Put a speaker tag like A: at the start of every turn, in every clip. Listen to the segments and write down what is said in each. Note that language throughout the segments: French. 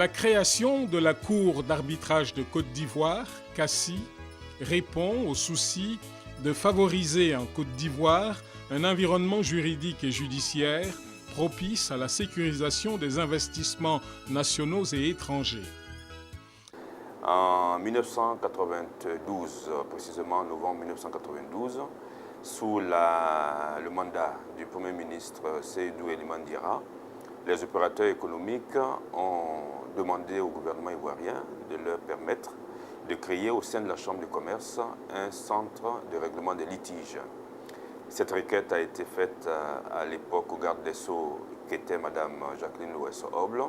A: La création de la Cour d'arbitrage de Côte d'Ivoire, CACI, répond au souci de favoriser en Côte d'Ivoire un environnement juridique et judiciaire propice à la sécurisation des investissements nationaux et étrangers.
B: En 1992, précisément en novembre 1992, sous le mandat du Premier ministre Seydou Elimane Diarra, les opérateurs économiques ont demandé au gouvernement ivoirien de leur permettre de créer au sein de la Chambre de commerce un centre de règlement des litiges. Cette requête a été faite à l'époque au garde des Sceaux, qui était Mme Jacqueline Louès-Oble.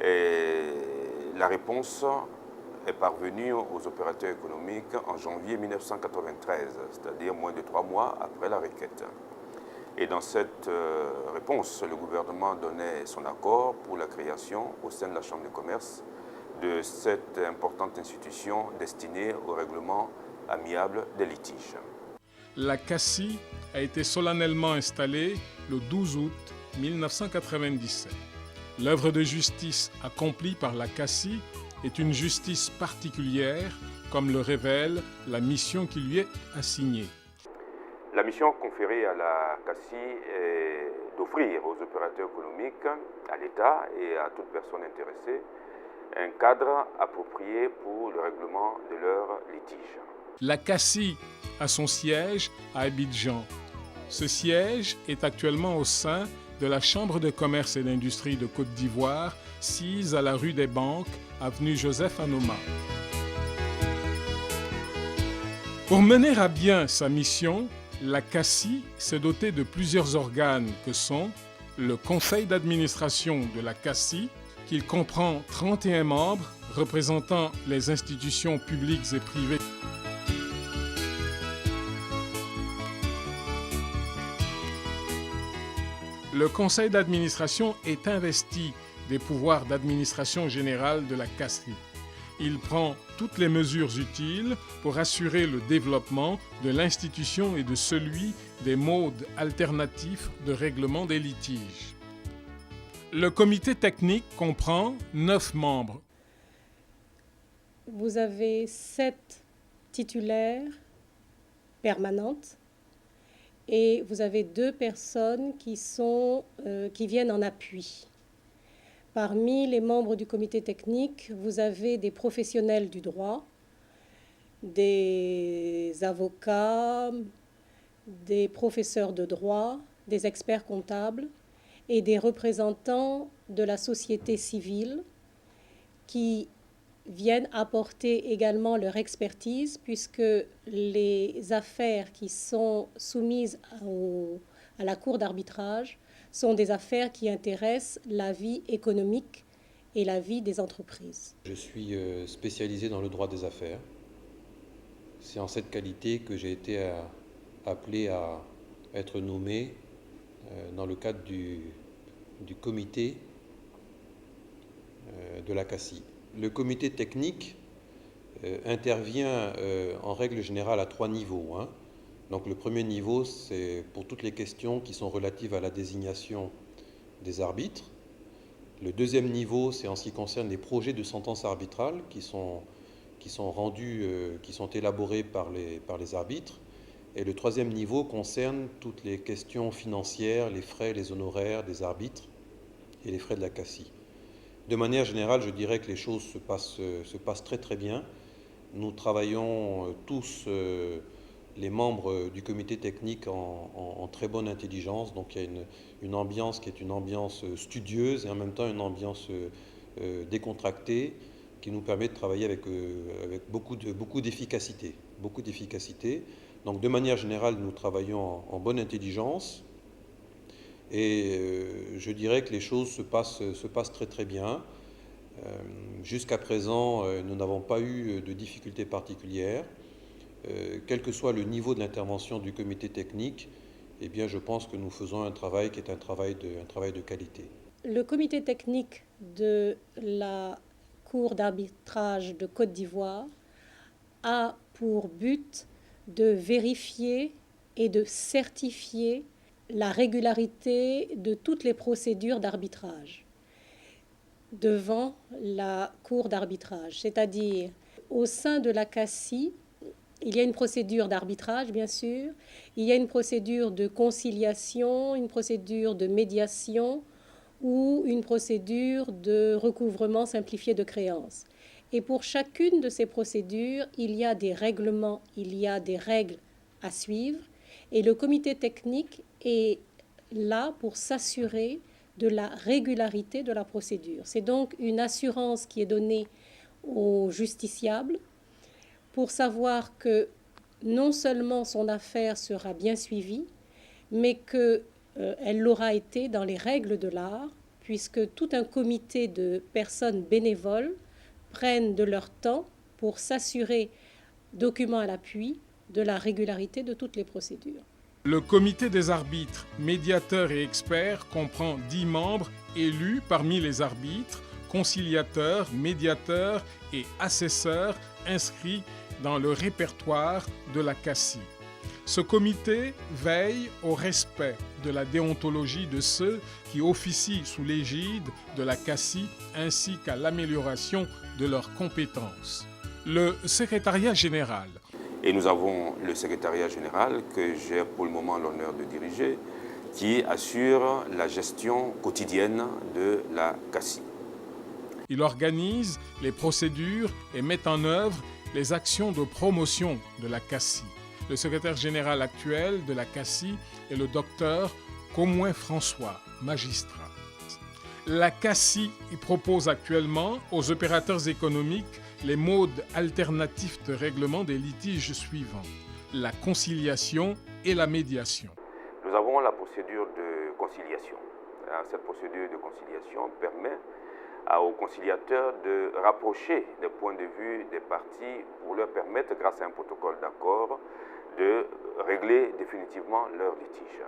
B: Et la réponse est parvenue aux opérateurs économiques en janvier 1993, c'est-à-dire moins de 3 mois après la requête. Et dans cette réponse, le gouvernement donnait son accord pour la création au sein de la Chambre de commerce de cette importante institution destinée au règlement amiable des litiges.
A: La CACI a été solennellement installée le 12 août 1997. L'œuvre de justice accomplie par la CACI est une justice particulière, comme le révèle la mission qui lui est assignée.
B: La mission conférée à la CACI est d'offrir aux opérateurs économiques, à l'État et à toute personne intéressée un cadre approprié pour le règlement de leurs litiges.
A: La CACI a son siège à Abidjan. Ce siège est actuellement au sein de la Chambre de commerce et d'industrie de Côte d'Ivoire, sise à la rue des Banques, avenue Joseph Anoma. Pour mener à bien sa mission, la CACI s'est dotée de plusieurs organes que sont le Conseil d'administration de la CACI, qui comprend 31 membres représentant les institutions publiques et privées. Le Conseil d'administration est investi des pouvoirs d'administration générale de la CACI. Il prend toutes les mesures utiles pour assurer le développement de l'institution et de celui des modes alternatifs de règlement des litiges. Le comité technique comprend 9 membres.
C: Vous avez 7 titulaires permanentes et vous avez 2 personnes qui viennent en appui. Parmi les membres du comité technique, vous avez des professionnels du droit, des avocats, des professeurs de droit, des experts comptables et des représentants de la société civile qui viennent apporter également leur expertise, puisque les affaires qui sont soumises à la Cour d'arbitrage sont des affaires qui intéressent la vie économique et la vie des entreprises.
D: Je suis spécialisé dans le droit des affaires. C'est en cette qualité que j'ai été appelé à être nommé dans le cadre du comité de la CACI. Le comité technique intervient en règle générale à 3 niveaux. Donc le premier niveau, c'est pour toutes les questions qui sont relatives à la désignation des arbitres. Le deuxième niveau, c'est en ce qui concerne les projets de sentence arbitrale qui sont rendus, qui sont élaborés par les arbitres. Et le troisième niveau concerne toutes les questions financières, les frais, les honoraires des arbitres et les frais de la CACI. De manière générale, je dirais que les choses se passent très très bien. Nous travaillons tous, les membres du comité technique, en très bonne intelligence. Donc il y a une ambiance qui est une ambiance studieuse et en même temps une ambiance décontractée qui nous permet de travailler avec beaucoup d'efficacité. Donc de manière générale, nous travaillons en bonne intelligence. Et je dirais que les choses se passent très très bien. Jusqu'à présent, nous n'avons pas eu de difficultés particulières. Quel que soit le niveau de l'intervention du comité technique, eh bien, je pense que nous faisons un travail qui est un travail de qualité.
C: Le comité technique de la Cour d'arbitrage de Côte d'Ivoire a pour but de vérifier et de certifier la régularité de toutes les procédures d'arbitrage. devant la cour d'arbitrage. C'est-à-dire, au sein de la CACI, il y a une procédure d'arbitrage, bien sûr, il y a une procédure de conciliation, une procédure de médiation ou une procédure de recouvrement simplifié de créances. Et pour chacune de ces procédures, il y a des règlements, il y a des règles à suivre. Et le comité technique est là pour s'assurer de la régularité de la procédure. C'est donc une assurance qui est donnée aux justiciables pour savoir que non seulement son affaire sera bien suivie, mais qu'elle l'aura été dans les règles de l'art, puisque tout un comité de personnes bénévoles prennent de leur temps pour s'assurer, documents à l'appui, de la régularité de toutes les procédures.
A: Le comité des arbitres, médiateurs et experts comprend 10 membres élus parmi les arbitres, conciliateurs, médiateurs et assesseurs inscrits dans le répertoire de la CACI. Ce comité veille au respect de la déontologie de ceux qui officient sous l'égide de la CACI ainsi qu'à l'amélioration de leurs compétences. Le secrétariat général.
B: Et nous avons le secrétariat général que j'ai pour le moment l'honneur de diriger, qui assure la gestion quotidienne de la CACI.
A: Il organise les procédures et met en œuvre les actions de promotion de la CACI. Le secrétaire général actuel de la CACI est le docteur Comouin François, magistrat. La CACI propose actuellement aux opérateurs économiques les modes alternatifs de règlement des litiges suivants: la conciliation et la médiation.
B: Nous avons la procédure de conciliation. Cette procédure de conciliation permet aux conciliateurs de rapprocher les points de vue des parties pour leur permettre, grâce à un protocole d'accord, de régler définitivement leur litige.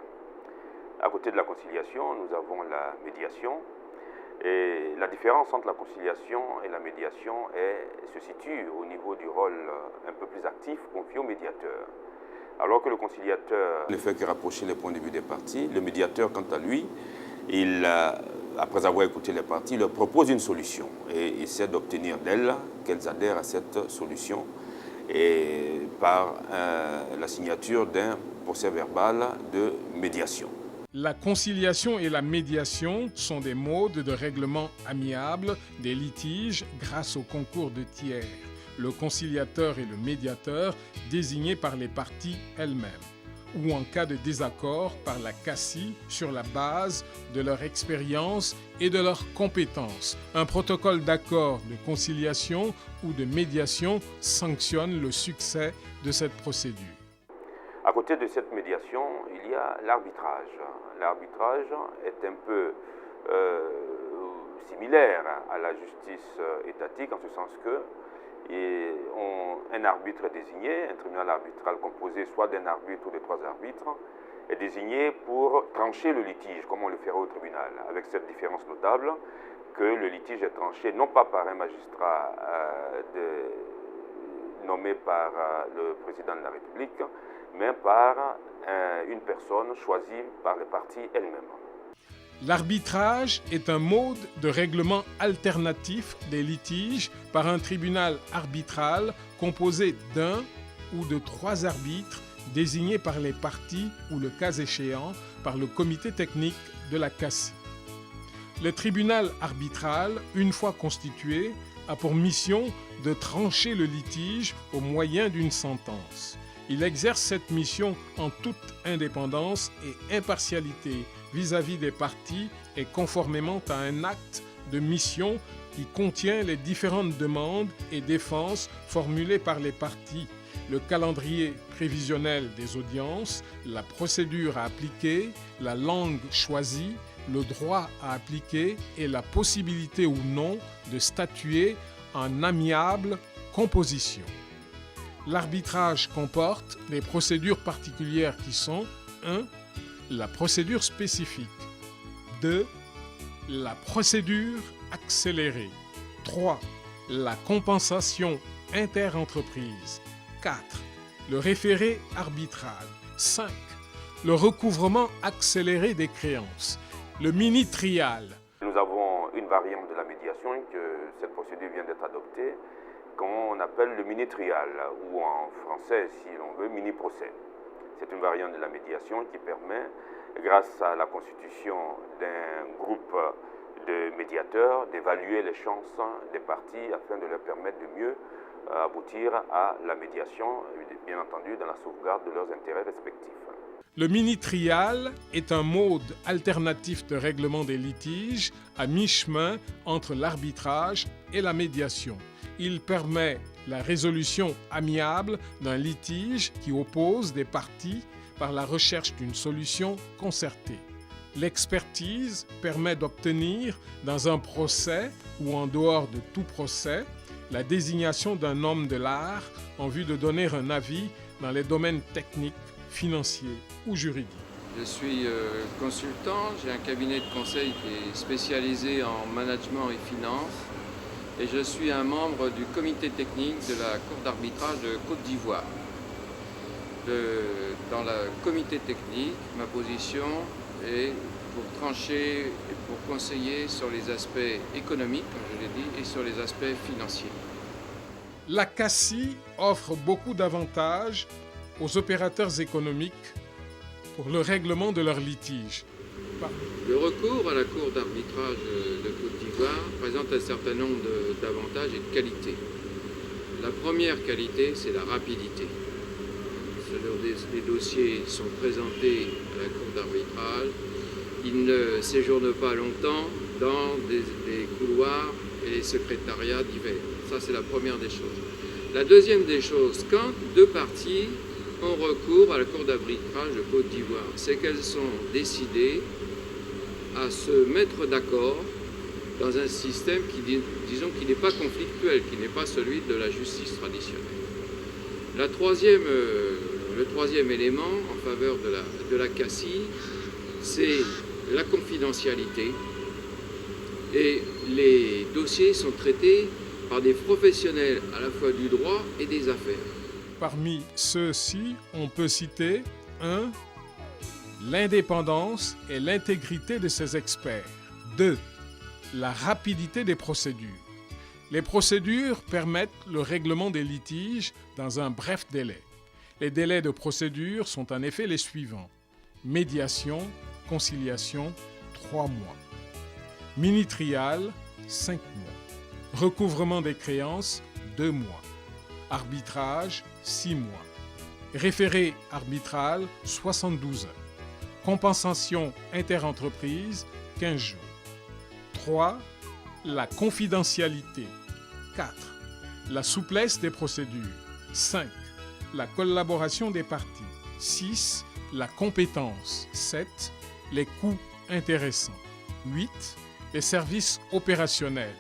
B: À côté de la conciliation, nous avons la médiation. Et la différence entre la conciliation et la médiation se situe au niveau du rôle un peu plus actif confié au médiateur. Alors que le conciliateur ne fait que rapprocher les points de vue des parties, le médiateur, quant à lui, après avoir écouté les parties, leur propose une solution et essaie d'obtenir d'elles qu'elles adhèrent à cette solution et par la signature d'un procès-verbal de médiation.
A: La conciliation et la médiation sont des modes de règlement amiable des litiges grâce au concours de tiers, le conciliateur et le médiateur désignés par les parties elles-mêmes, ou en cas de désaccord par la CACI sur la base de leur expérience et de leurs compétences. Un protocole d'accord de conciliation ou de médiation sanctionne le succès de cette procédure.
B: À côté de cette médiation, il y a l'arbitrage. L'arbitrage est un peu similaire à la justice étatique, en ce sens que un arbitre est désigné, un tribunal arbitral composé soit d'un arbitre ou de 3 arbitres, est désigné pour trancher le litige, comme on le ferait au tribunal, avec cette différence notable que le litige est tranché non pas par un magistrat nommé par le président de la République, mais par une personne choisie par les parties elles-mêmes.
A: L'arbitrage est un mode de règlement alternatif des litiges par un tribunal arbitral composé d'un ou de 3 arbitres désignés par les parties ou, le cas échéant, par le comité technique de la CACI. Le tribunal arbitral, une fois constitué, a pour mission de trancher le litige au moyen d'une sentence. Il exerce cette mission en toute indépendance et impartialité vis-à-vis des parties et conformément à un acte de mission qui contient les différentes demandes et défenses formulées par les parties, le calendrier prévisionnel des audiences, la procédure à appliquer, la langue choisie, le droit à appliquer et la possibilité ou non de statuer en amiable composition. L'arbitrage comporte des procédures particulières qui sont 1. La procédure spécifique. 2. La procédure accélérée. 3. La compensation interentreprise. 4. Le référé arbitral. 5. Le recouvrement accéléré des créances. Le mini-trial.
B: Nous avons une variante de la médiation médiation que cette procédure vient d'être adoptée, qu'on appelle le mini-trial, ou en français, si l'on veut, mini-procès. C'est une variante de la médiation qui permet, grâce à la constitution d'un groupe de médiateurs, d'évaluer les chances des parties afin de leur permettre de mieux aboutir à la médiation, bien entendu dans la sauvegarde de leurs intérêts respectifs.
A: Le mini-trial est un mode alternatif de règlement des litiges à mi-chemin entre l'arbitrage et la médiation. Il permet la résolution amiable d'un litige qui oppose des parties par la recherche d'une solution concertée. L'expertise permet d'obtenir, dans un procès ou en dehors de tout procès, la désignation d'un homme de l'art en vue de donner un avis dans les domaines techniques, financiers ou juridiques.
E: Je suis consultant, j'ai un cabinet de conseil qui est spécialisé en management et finance et je suis un membre du comité technique de la Cour d'arbitrage de Côte d'Ivoire. Dans le comité technique, ma position est pour trancher et pour conseiller sur les aspects économiques, comme je l'ai dit, et sur les aspects financiers.
A: La CACI offre beaucoup d'avantages aux opérateurs économiques pour le règlement de leurs litiges.
E: Le recours à la Cour d'arbitrage de Côte d'Ivoire présente un certain nombre d'avantages et de qualités. La première qualité, c'est la rapidité. Les dossiers sont présentés à la Cour d'arbitrage, ils ne séjournent pas longtemps dans des couloirs et les secrétariats divers. Ça, c'est la première des choses. La deuxième des choses, quand deux parties ont recours à la Cour d'arbitrage de Côte d'Ivoire, c'est qu'elles sont décidées à se mettre d'accord dans un système qui, disons, qui n'est pas conflictuel, qui n'est pas celui de la justice traditionnelle. Le troisième élément en faveur de la CACI, c'est la confidentialité. Et les dossiers sont traités par des professionnels à la fois du droit et des affaires.
A: Parmi ceux-ci, on peut citer 1. L'indépendance et l'intégrité de ces experts. 2. La rapidité des procédures. Les procédures permettent le règlement des litiges dans un bref délai. Les délais de procédure sont en effet les suivants. Médiation, conciliation, 3 mois. Mini-trial, 5 mois. Recouvrement des créances, 2 mois. Arbitrage, 6 mois. Référé arbitral, 72 heures. Compensation interentreprise, 15 jours. 3. La confidentialité. 4. La souplesse des procédures. 5. La collaboration des parties. 6. La compétence. 7. Les coûts intéressants. 8. Les services opérationnels.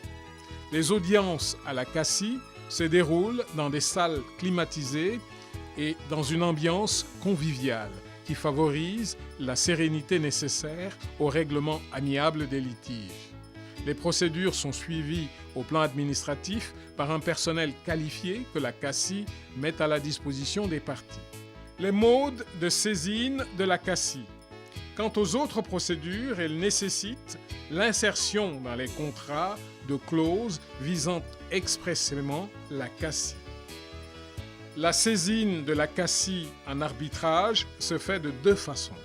A: Les audiences à la CACI se déroulent dans des salles climatisées et dans une ambiance conviviale qui favorise la sérénité nécessaire au règlement amiable des litiges. Les procédures sont suivies au plan administratif par un personnel qualifié que la CACI met à la disposition des parties. Les modes de saisine de la CACI. Quant aux autres procédures, elles nécessitent l'insertion dans les contrats de clauses visant expressément la CACI. La saisine de la CACI en arbitrage se fait de 2 façons,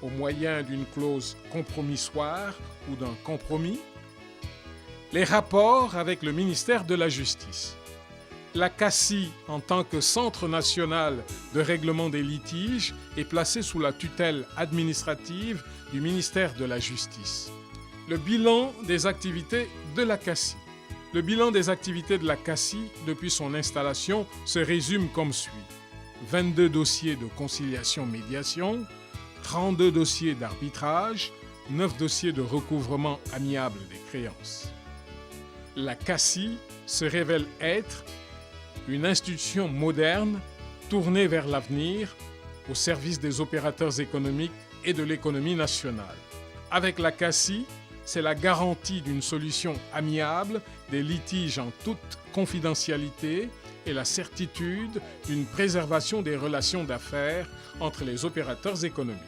A: au moyen d'une clause compromissoire ou d'un compromis. Les rapports avec le ministère de la Justice. La CACI, en tant que Centre national de règlement des litiges, est placée sous la tutelle administrative du ministère de la Justice. Le bilan des activités de la CACI. Le bilan des activités de la CACI depuis son installation se résume comme suit. 22 dossiers de conciliation-médiation, 32 dossiers d'arbitrage, 9 dossiers de recouvrement amiable des créances. La CACI se révèle être une institution moderne tournée vers l'avenir au service des opérateurs économiques et de l'économie nationale. Avec la CACI, c'est la garantie d'une solution amiable des litiges en toute confidentialité et la certitude d'une préservation des relations d'affaires entre les opérateurs économiques.